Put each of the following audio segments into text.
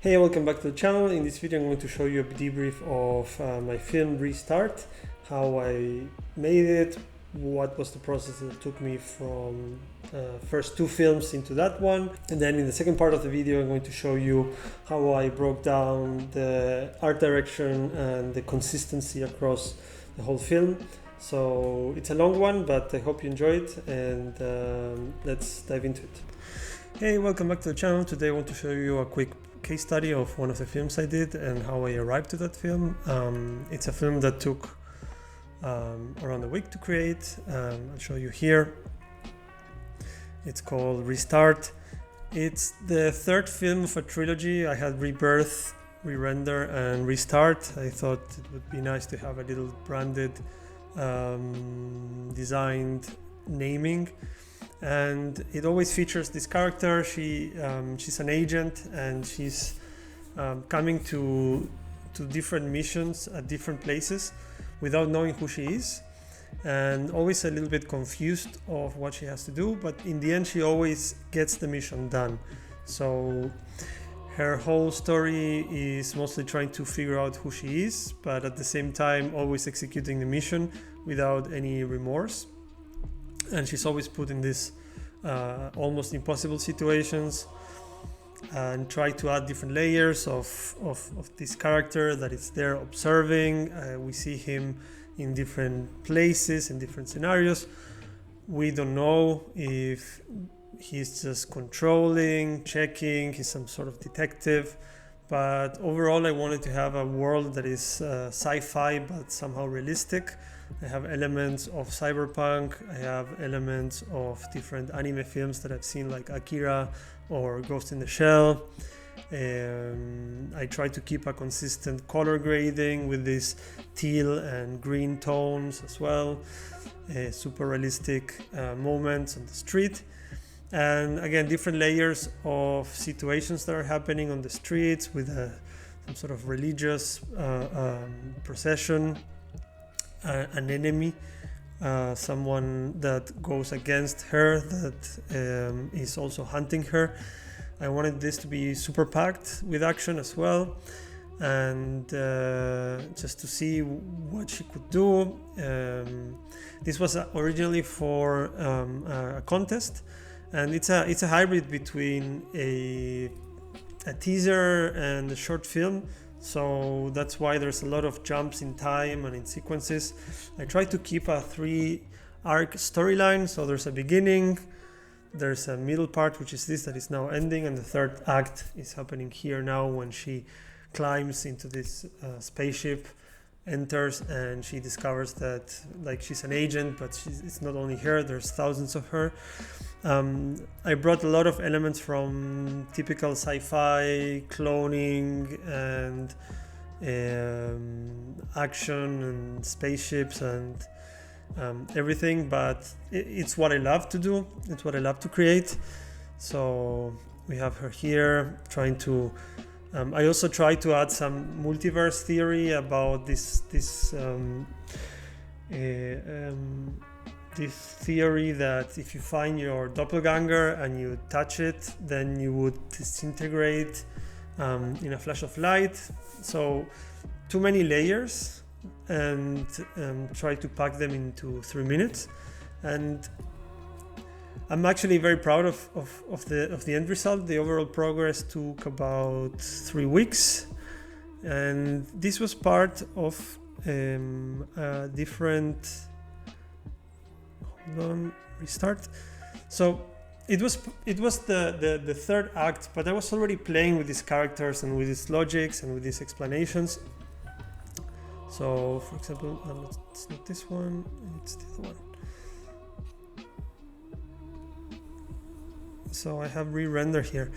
Hey, welcome back to the channel. In this video I'm going to show you a debrief of my film Restart, how I made it, what was the process that took me from first two films into that one, and then in the second part of the video I'm going to show you how I broke down the art direction and the consistency across the whole film. So it's a long one, but I hope you enjoy it, and let's dive into it. Hey, welcome back to the channel. Today I want to show you a quick case study of one of the films I did and how I arrived to that film. It's a film that took around a week to create. I'll show you here. It's called Restart. It's the third film of a trilogy. I had Rebirth, Re-render, and Restart. I thought it would be nice to have a little branded, designed naming. And it always features this character. She's an agent, and she's coming to different missions at different places without knowing who she is, and always a little bit confused of what she has to do, but in the end she always gets the mission done. So her whole story is mostly trying to figure out who she is, but at the same time always executing the mission without any remorse. And she's always put in these almost impossible situations, and try to add different layers of this character that is there observing. We see him in different places, in different scenarios. We don't know if he's just controlling, checking, he's some sort of detective. But overall I wanted to have a world that is sci-fi but somehow realistic. I have elements of cyberpunk, I have elements of different anime films that I've seen, like Akira or Ghost in the Shell. I try to keep a consistent color grading with these teal and green tones as well. Super realistic moments on the street. And again, different layers of situations that are happening on the streets with some sort of religious procession. An enemy, someone that goes against her, that is also hunting her. I wanted this to be super packed with action as well, and just to see what she could do. This was originally for a contest, and it's a hybrid between a teaser and a short film. So that's why there's a lot of jumps in time and in sequences. I try to keep a 3-arc storyline. So there's a beginning, there's a middle part, which is this that is now ending, and the third act is happening here now when she climbs into this spaceship, enters, and she discovers that she's an agent, but it's not only her, there's thousands of her. I brought a lot of elements from typical sci-fi, cloning and action and spaceships and everything, but it's what I love to do, it's what I love to create. So we have her here trying to I also try to add some multiverse theory about this theory that if you find your doppelganger and you touch it, then you would disintegrate in a flash of light. So too many layers, and try to pack them into 3 minutes. And I'm actually very proud of the end result. The overall progress took about 3 weeks, and this was part of a different restart. So it was the third act, but I was already playing with these characters and with these logics and with these explanations. So for example, it's not this one, it's the other one. So I have re-render here,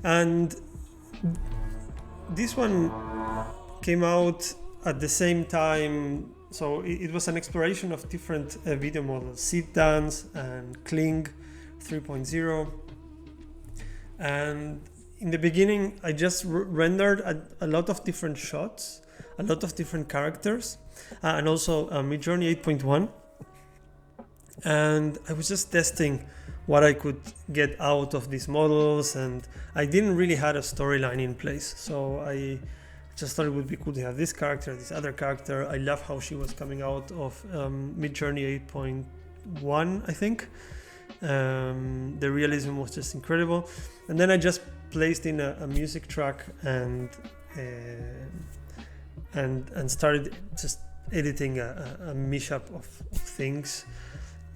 and this one came out at the same time. So it was an exploration of different video models, Seedance and Kling 3.0. And in the beginning, I just rendered a lot of different shots, a lot of different characters, and also Midjourney 8.1. And I was just testing what I could get out of these models, and I didn't really have a storyline in place. So I just thought it would be cool to have this character, this other character. I love how she was coming out of Midjourney 8.1, I think. The realism was just incredible. And then I just placed in a music track and started just editing a mashup of things.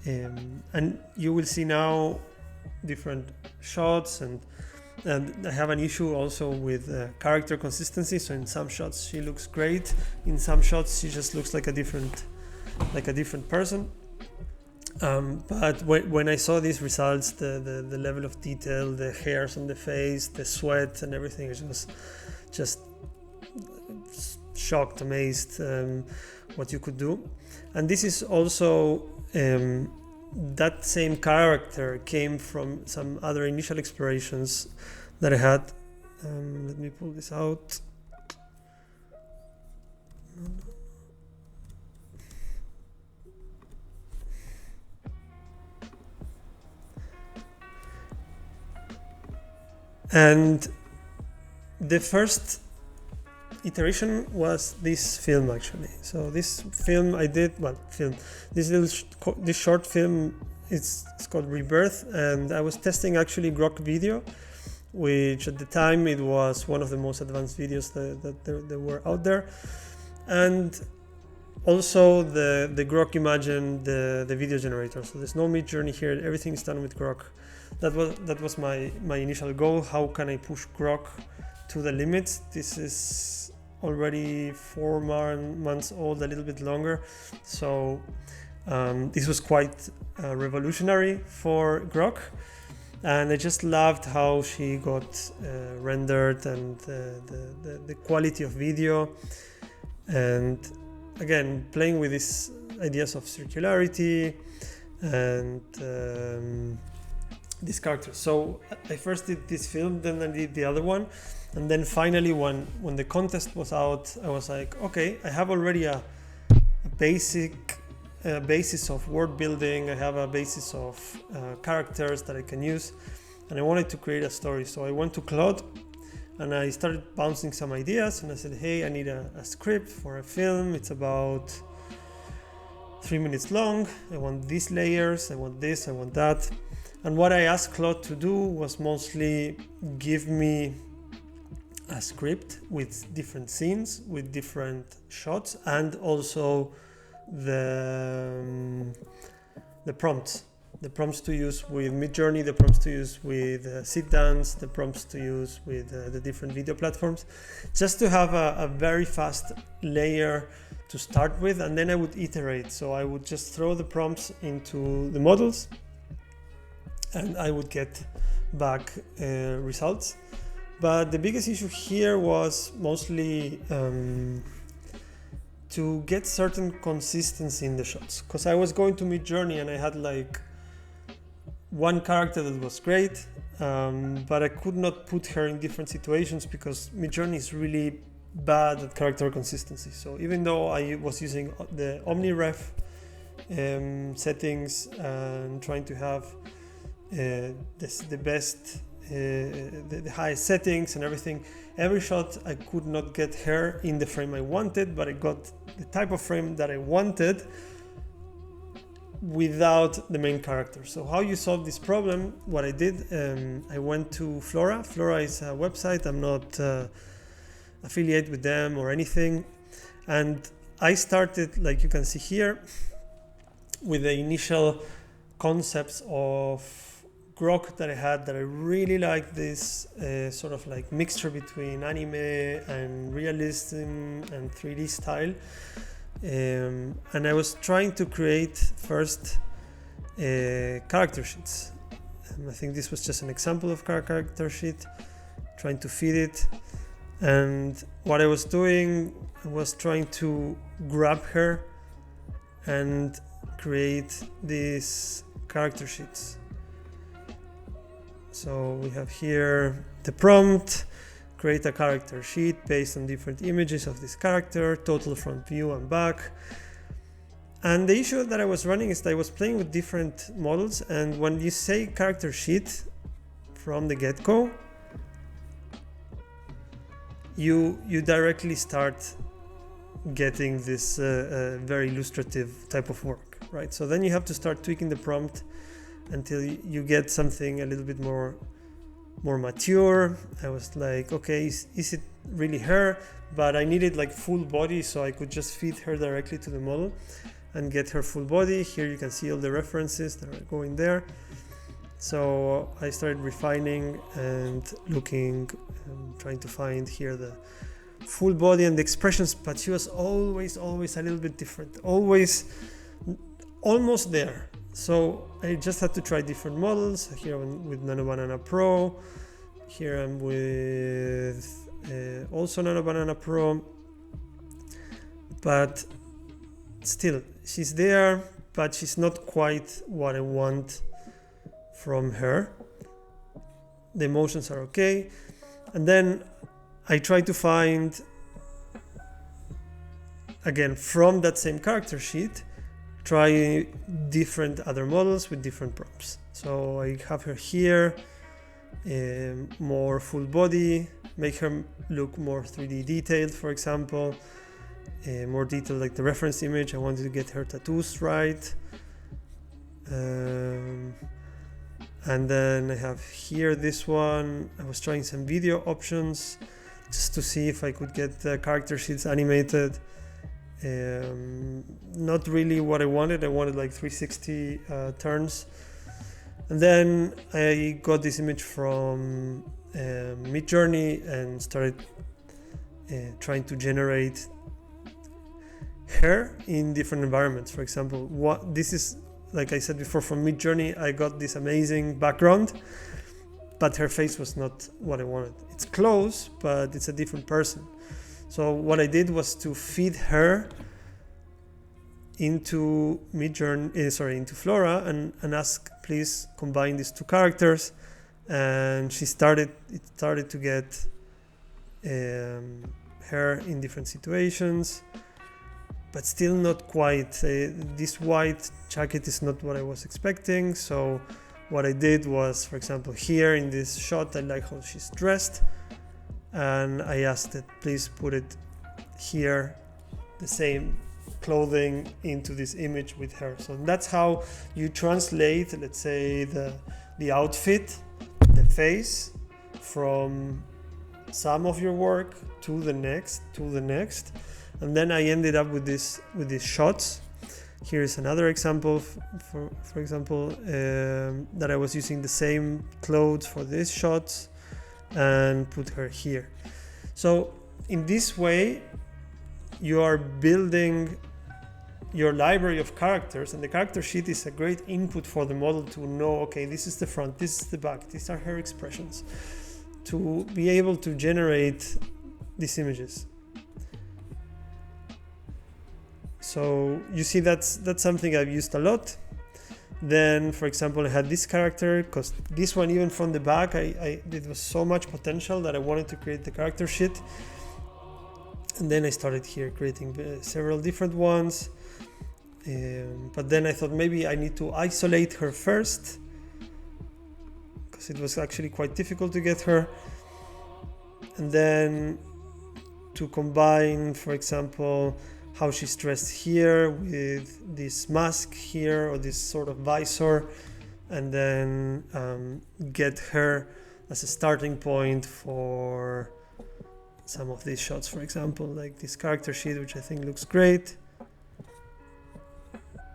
And you will see now different shots, and I have an issue also with character consistency. So in some shots she looks great, in some shots she just looks like a different person. But when I saw these results, the level of detail, the hairs on the face, the sweat and everything, it was just shocked, amazed what you could do. And this is also that same character came from some other initial explorations that I had. Let me pull this out. And the first iteration was this film, actually. So this film I did, this short film, it's called Rebirth, and I was testing actually Grok Video, which at the time it was one of the most advanced videos that were out there, and also the Grok Imagine, the video generator. So there's no Midjourney here, everything is done with Grok. That was my initial goal. How can I push Grok to the limits? This is already 4 months old, a little bit longer. So this was quite revolutionary for Grok. And I just loved how she got rendered, and the quality of video. And again, playing with these ideas of circularity and these characters. So I first did this film, then I did the other one, and then finally when the contest was out, I was like, okay, I have already a basis of world building, I have a basis of characters that I can use, and I wanted to create a story. So I went to Claude and I started bouncing some ideas, and I said, hey, I need a script for a film. It's about 3 minutes long. I want these layers, I want this, I want that. And what I asked Claude to do was mostly give me a script with different scenes, with different shots, and also the prompts. The prompts to use with Midjourney, the prompts to use with Seedance, the prompts to use with the different video platforms, just to have a very fast layer to start with, and then I would iterate. So I would just throw the prompts into the models, and I would get back results. But the biggest issue here was mostly to get certain consistency in the shots, because I was going to Midjourney and I had like one character that was great, but I could not put her in different situations because Midjourney is really bad at character consistency. So even though I was using the OmniRef settings and trying to have the best, the highest settings and everything, every shot I could not get her in the frame I wanted, but I got the type of frame that I wanted without the main character. So how you solve this problem? What I did, I went to Flora. Flora is a website. I'm not affiliated with them or anything, and I started, like you can see here, with the initial concepts of Grok that I had, that I really like this sort of like mixture between anime and realism and 3D style. And I was trying to create first character sheets. I think this was just an example of character sheet, trying to feed it. And what I was doing was trying to grab her and create these character sheets. So we have here the prompt, create a character sheet based on different images of this character, total front view and back. And the issue that I was running is that I was playing with different models, and when you say character sheet from the get-go, you directly start getting this very illustrative type of work, right? So then you have to start tweaking the prompt until you get something a little bit more mature. I was like, okay, is it really her? But I needed like full body, so I could just feed her directly to the model and get her full body. Here you can see all the references that are going there. So I started refining and looking and trying to find here the full body and the expressions, but she was always a little bit different, always almost there. So I just had to try different models. Here I'm with Nano Banana Pro. Here I'm with also Nano Banana Pro. But still, she's there, but she's not quite what I want from her. The emotions are okay. And then I try to find, again, from that same character sheet, try different other models with different prompts. So I have her here, more full body, make her look more 3D detailed, for example, more detailed like the reference image. I wanted to get her tattoos right. And then I have here this one. I was trying some video options just to see if I could get the character sheets animated. Not really what I wanted. I wanted like 360 turns. And then I got this image from Midjourney and started trying to generate her in different environments. For example, this is, like I said before, from Midjourney, I got this amazing background, but her face was not what I wanted. It's close, but it's a different person. So what I did was to feed her into into Flora and ask, please combine these two characters. And it started to get her in different situations, but still not quite. This white jacket is not what I was expecting. So what I did was, for example, here in this shot, I like how she's dressed. And I asked it, please put it here, the same clothing into this image with her. So that's how you translate, let's say, the outfit, the face, from some of your work to the next. And then I ended up with these shots. Here is another example, for example, that I was using the same clothes for these shots and put her here. So in this way, you are building your library of characters, and the character sheet is a great input for the model to know, okay, this is the front, this is the back, these are her expressions, to be able to generate these images. So you see, that's something I've used a lot. Then, for example, I had this character, because this one, even from the back, it was so much potential that I wanted to create the character sheet. And then I started here creating several different ones. But then I thought maybe I need to isolate her first, because it was actually quite difficult to get her. And then to combine, for example, how she's dressed here with this mask here, or this sort of visor, and then get her as a starting point for some of these shots, for example, like this character sheet, which I think looks great.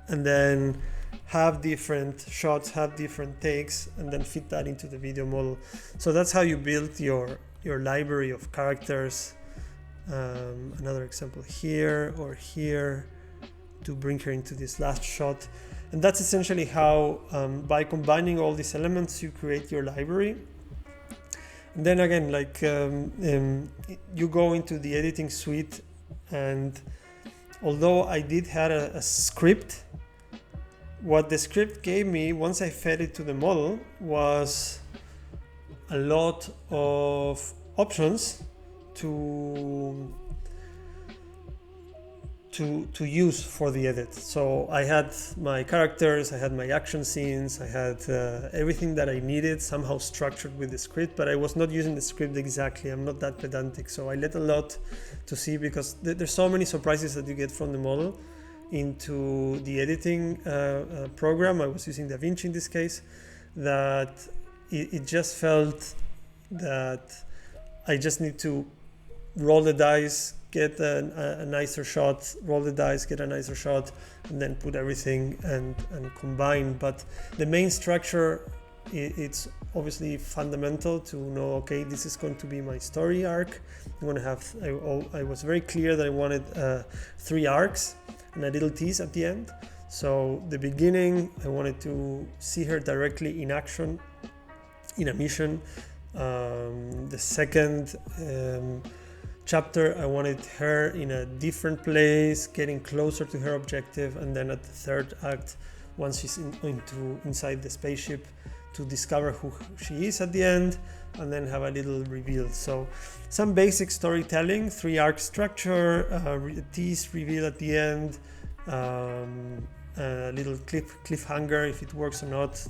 And then have different shots, have different takes, and then fit that into the video model. So that's how you build your library of characters. Another example here or here to bring her into this last shot. And that's essentially how, by combining all these elements, you create your library. And then again, like you go into the editing suite, and although I did have a script, what the script gave me once I fed it to the model was a lot of options to to use for the edit. So I had my characters, I had my action scenes, I had everything that I needed somehow structured with the script, but I was not using the script exactly. I'm not that pedantic, so I let a lot to see, because there's so many surprises that you get from the model into the editing program. I was using DaVinci in this case, that it just felt that I just need to roll the dice, get a nicer shot, roll the dice, get a nicer shot, and then put everything and combine. But the main structure, it's obviously fundamental to know, okay, this is going to be my story arc. I'm going to have, I was very clear that I wanted 3 arcs and a little tease at the end. So the beginning, I wanted to see her directly in action in a mission. The second chapter, I wanted her in a different place, getting closer to her objective, and then at the third act, once she's inside the spaceship, to discover who she is at the end, and then have a little reveal. So some basic storytelling, 3 arc structure, a tease reveal at the end, a little cliffhanger. If it works or not,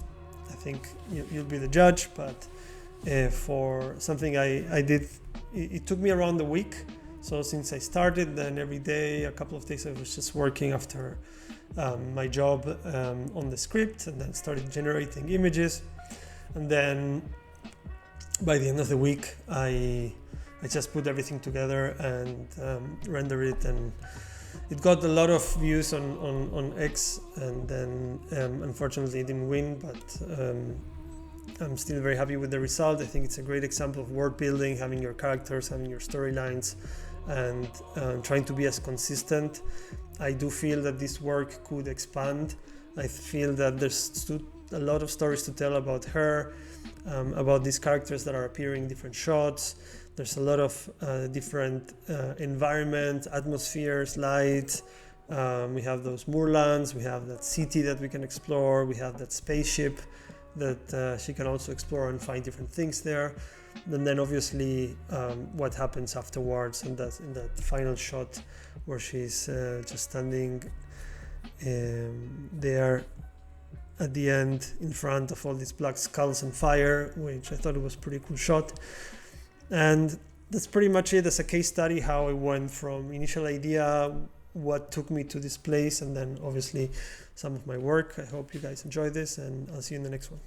I think you'll be the judge, but for something I did, it took me around a week. So since I started, then every day, a couple of days, I was just working after my job on the script, and then started generating images. And then by the end of the week, I just put everything together and render it, and it got a lot of views on X, and then unfortunately it didn't win, but I'm still very happy with the result. I think it's a great example of world building, having your characters, having your storylines, and trying to be as consistent. I do feel that this work could expand. I feel that there's a lot of stories to tell about her, about these characters that are appearing in different shots. There's a lot of different environments, atmospheres, light. We have those moorlands, we have that city that we can explore, we have that spaceship that she can also explore and find different things there. And then obviously what happens afterwards, and that's in that final shot where she's just standing there at the end in front of all these black skulls and fire, which I thought it was a pretty cool shot. And that's pretty much it as a case study, how I went from initial idea, what took me to this place, and then obviously some of my work. I hope you guys enjoy this, and I'll see you in the next one.